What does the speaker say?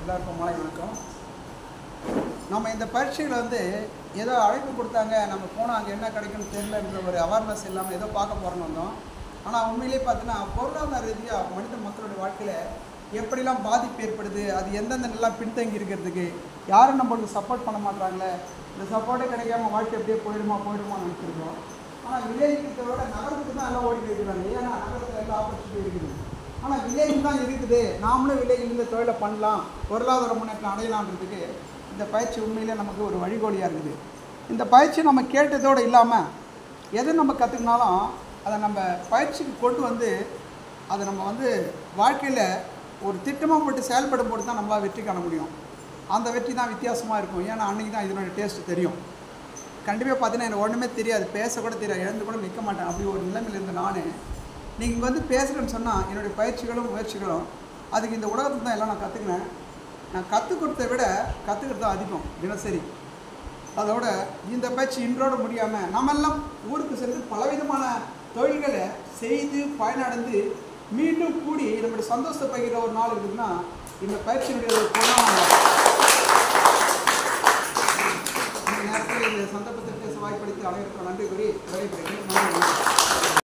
எல்லாருக்கும் மாலை வணக்கம். நம்ம இந்த பரீட்சையில் வந்து ஏதோ அழைப்பு கொடுத்தாங்க, நம்ம போனால் அங்கே என்ன கிடைக்கும்னு தெரியலன்ற ஒரு அவேர்னஸ் இல்லாமல் ஏதோ பார்க்க போகிறோன்னு வந்தோம். ஆனால் உண்மையிலே பார்த்தீங்கன்னா பொருளாதார ரீதியாக மனித மக்களுடைய வாழ்க்கையில் எப்படிலாம் பாதிப்பு ஏற்படுது, அது எந்தெந்த நல்லா பின்தங்கி இருக்கிறதுக்கு யாரும் நம்மளுக்கு சப்போர்ட் பண்ண மாட்டாங்களே, இந்த சப்போர்ட்டே கிடைக்காம வாழ்க்கை எப்படியே போயிடுமான்னு நினச்சிருக்கோம். ஆனால் வில்லேஜுக்கு விட நகரத்துக்கு தான் எல்லாம் ஓடி போயிருக்கிறாங்க. ஏன்னா நகரத்தில் எல்லாம் ஆப்பர்ச்சுனிட்டி இருக்குது. ஆனால் வில்லேஜ் தான் இருக்குது, நாமளும் வில்லேஜில் இந்த தொழிலை பண்ணலாம், பொருளாதார முன்னேற்றம் அடையலான்றதுக்கு இந்த பயிற்சி உண்மையிலே நமக்கு ஒரு வழிகோலியாக இருக்குது. இந்த பயிற்சி நம்ம கேட்டதோடு இல்லாமல் எது நம்ம கற்றுக்கினாலும் அதை நம்ம பயிற்சிக்கு கொண்டு வந்து அதை நம்ம வந்து வாழ்க்கையில் ஒரு திட்டமாக போட்டு செயல்படும் போது தான் நம்மளால் வெற்றி காண முடியும். அந்த வெற்றி தான் வித்தியாசமாக இருக்கும். ஏன்னா அன்றைக்கி தான் இதனுடைய டேஸ்ட்டு தெரியும். கண்டிப்பாக பார்த்தீங்கன்னா எனக்கு ஒன்றுமே தெரியாது, பேசக்கூட தெரியாது, எழுந்து கூட நிற்க மாட்டேன். அப்படி ஒரு நிலைமையில் இருந்த நான் நீங்கள் வந்து பேசுகிறேன்னு சொன்னால் என்னுடைய பயிற்சிகளும் முயற்சிகளும் அதுக்கு இந்த உலகத்துக்கு தான் எல்லாம் நான் கற்றுக்கினேன். நான் கற்றுக் கொடுத்த விட கற்றுக்கிறது தான் அதிகம் தினசரி. அதோட இந்த பயிற்சி இன்றோடு முடியாமல் நம்மெல்லாம் ஊருக்கு சென்று பலவிதமான தொழில்களை செய்து பயனடைந்து மீண்டும் கூடி நம்முடைய சந்தோஷத்தை பகிர்ற ஒரு நாள் இருக்குதுன்னா இந்த பயிற்சியினுடைய ஒரு பொருளாதார இந்த நேரத்தில் இந்த சந்தர்ப்பத்தில் பேச வாய்ப்பளித்து அனைவருக்கும் நன்றி கூறி விடைபெறுகிறேன்.